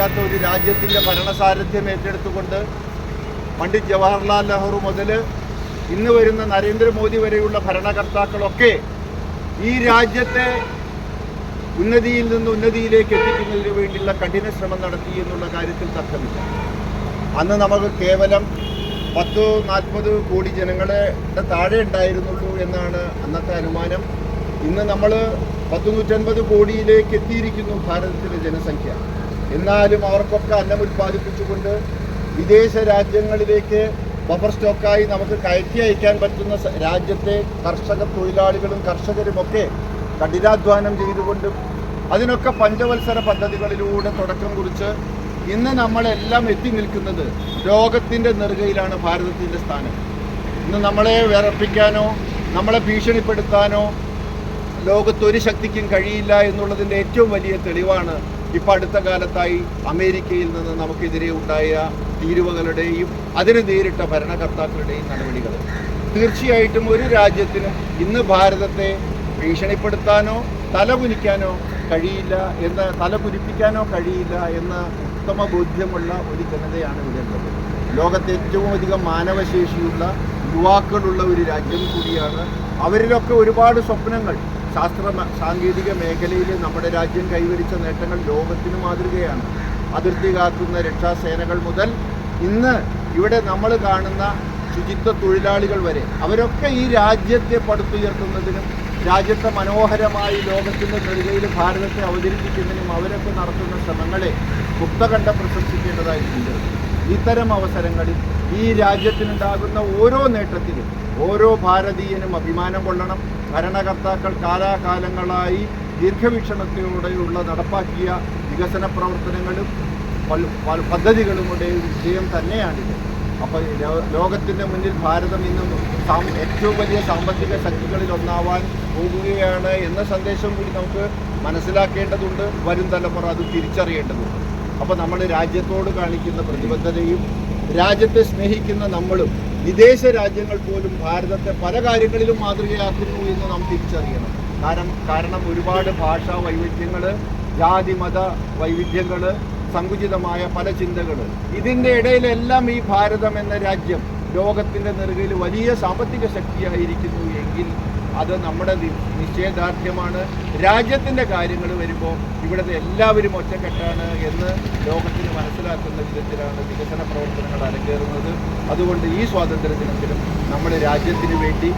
ഇല്ലാത്ത ഒരു രാജ്യത്തിൻ്റെ ഭരണസാരഥ്യം ഏറ്റെടുത്തുകൊണ്ട് പണ്ഡിറ്റ് ജവഹർലാൽ നെഹ്റു മുതൽ ഇന്ന് വരുന്ന നരേന്ദ്രമോദി വരെയുള്ള ഭരണകർത്താക്കളൊക്കെ ഈ രാജ്യത്തെ ഉന്നതിയിൽ നിന്ന് ഉന്നതിയിലേക്ക് എത്തിക്കുന്നതിന് വേണ്ടിയുള്ള കഠിന ശ്രമം നടത്തി എന്നുള്ള കാര്യത്തിൽ തർക്കമില്ല. അന്ന് നമുക്ക് കേവലം 10-40 കോടി ജനങ്ങളുടെ താഴെ ഉണ്ടായിരുന്നുള്ളൂ എന്നാണ് അന്നത്തെ അനുമാനം. ഇന്ന് നമ്മൾ 150 കോടിയിലേക്ക് എത്തിയിരിക്കുന്നു ഭാരതത്തിലെ ജനസംഖ്യ. എന്നാലും അവർക്കൊക്കെ അന്നം ഉൽപ്പാദിപ്പിച്ചുകൊണ്ട് വിദേശ രാജ്യങ്ങളിലേക്ക് ബഫർ സ്റ്റോക്കായി നമുക്ക് കയറ്റി അയക്കാൻ പറ്റുന്ന രാജ്യത്തെ കർഷക തൊഴിലാളികളും കർഷകരുമൊക്കെ കഠിനാധ്വാനം ചെയ്തുകൊണ്ടും അതിനൊക്കെ പഞ്ചവത്സര പദ്ധതികളിലൂടെ തുടക്കം കുറിച്ച് ഇന്ന് നമ്മളെല്ലാം എത്തി നിൽക്കുന്നത് ലോകത്തിൻ്റെ നെറുകയിലാണ് ഭാരതത്തിൻ്റെ സ്ഥാനം. ഇന്ന് നമ്മളെ വിറപ്പിക്കാനോ നമ്മളെ ഭീഷണിപ്പെടുത്താനോ ലോകത്തൊരു ശക്തിക്കും കഴിയില്ല എന്നുള്ളതിൻ്റെ ഏറ്റവും വലിയ തെളിവാണ് ഇപ്പം അടുത്ത കാലത്തായി അമേരിക്കയിൽ നിന്ന് നമുക്കെതിരെ ഉണ്ടായ തീരുവകളുടെയും അതിന് നേരിട്ട ഭരണകർത്താക്കളുടെയും നടപടികൾ. തീർച്ചയായിട്ടും ഒരു രാജ്യത്തിനും ഇന്ന് ഭാരതത്തെ ഭീഷണിപ്പെടുത്താനോ തലകുനിക്കാനോ കഴിയില്ല തലകുനിപ്പിക്കാനോ കഴിയില്ല എന്ന ഉത്തമ ബോധ്യമുള്ള ഒരു ജനതയാണ് ഇവിടെ ഉള്ളത്. ലോകത്തെ ഏറ്റവും അധികം മാനവശേഷിയുള്ള യുവാക്കളുള്ള ഒരു രാജ്യം കൂടിയാണ്. അവരിലൊക്കെ ഒരുപാട് സ്വപ്നങ്ങൾ സാങ്കേതിക മേഖലയിൽ നമ്മുടെ രാജ്യം കൈവരിച്ച നേട്ടങ്ങൾ ലോകത്തിന് മാതൃകയാണ്. അതിർത്തി കാക്കുന്ന രക്ഷാസേനകൾ മുതൽ ഇന്ന് ഇവിടെ നമ്മൾ കാണുന്ന ശുചിത്വ തൊഴിലാളികൾ വരെ അവരൊക്കെ ഈ രാജ്യത്തെ പടുത്തുയർത്തുന്നതിനും രാജ്യത്തെ മനോഹരമായി ലോകത്തിൻ്റെ നെറുകയിൽ ഭാരതത്തെ അവതരിപ്പിക്കുന്നതിനും അവരൊക്കെ നടത്തുന്ന ശ്രമങ്ങളെ മുക്തകണ്ഠം പ്രശംസിക്കേണ്ടതായിട്ടുണ്ട്. ഇത്തരം അവസരങ്ങളിൽ ഈ രാജ്യത്തിനുണ്ടാകുന്ന ഓരോ നേട്ടത്തിലും ഓരോ ഭാരതീയനും അഭിമാനം കൊള്ളണം. ഭരണകർത്താക്കൾ കാലാകാലങ്ങളായി ദീർഘവീക്ഷണത്തോടെയുള്ള നടപ്പാക്കിയ വികസന പ്രവർത്തനങ്ങളും പദ്ധതികളുടെ വിജയം തന്നെയാണിത്. അപ്പോൾ ലോകത്തിൻ്റെ മുന്നിൽ ഭാരതം ഇന്നും ഏറ്റവും വലിയ സാമ്പത്തിക ശക്തികളിൽ ഒന്നാവാൻ പോകുകയാണ് എന്ന സന്ദേശം കൂടി നമുക്ക് മനസ്സിലാക്കേണ്ടതുണ്ട്. വരും തലമുറ അത് തിരിച്ചറിയേണ്ടതുണ്ട്. അപ്പോൾ നമ്മൾ രാജ്യത്തോട് കാണിക്കുന്ന പ്രതിബദ്ധതയും രാജ്യത്തെ സ്നേഹിക്കുന്ന നമ്മളും വിദേശ രാജ്യങ്ങൾ പോലും ഭാരതത്തെ പല കാര്യങ്ങളിലും മാതൃകയാക്കുന്നു എന്ന് നാം തിരിച്ചറിയണം. കാരണം ഒരുപാട് ഭാഷാ വൈവിധ്യങ്ങൾ, ജാതി മത വൈവിധ്യങ്ങൾ, സങ്കുചിതമായ പല ചിന്തകൾ, ഇതിൻ്റെ ഇടയിലെല്ലാം ഈ ഭാരതം എന്ന രാജ്യം ലോകത്തിൻ്റെ നെറുകയിൽ വലിയ സാമ്പത്തിക ശക്തിയായിരിക്കുന്നു എങ്കിൽ അത് നമ്മുടെ നിശ്ചയദാർഢ്യമാണ്. രാജ്യത്തിൻ്റെ കാര്യങ്ങൾ വരുമ്പോൾ ഇവിടുത്തെ എല്ലാവരും ഒറ്റക്കെട്ടാണ് എന്ന് ലോകത്തിന് മനസ്സിലാക്കുന്ന വിധത്തിലാണ് വികസന പ്രവർത്തനങ്ങൾ അരങ്ങേറുന്നത്. അതുകൊണ്ട് ഈ സ്വാതന്ത്ര്യ ദിനത്തിലും നമ്മുടെ രാജ്യത്തിന് വേണ്ടി,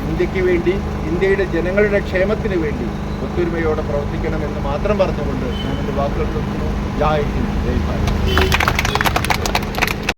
ഇന്ത്യക്ക് വേണ്ടി, ഇന്ത്യയുടെ ജനങ്ങളുടെ ക്ഷേമത്തിന് വേണ്ടി ഒത്തൊരുമയോടെ പ്രവർത്തിക്കണമെന്ന് മാത്രം പറഞ്ഞുകൊണ്ട് ഞാൻ എൻ്റെ വാക്കുകൾ നിർത്തുന്നു. ജയ് ഹിന്ദ്, ജയ് ഭാരത്.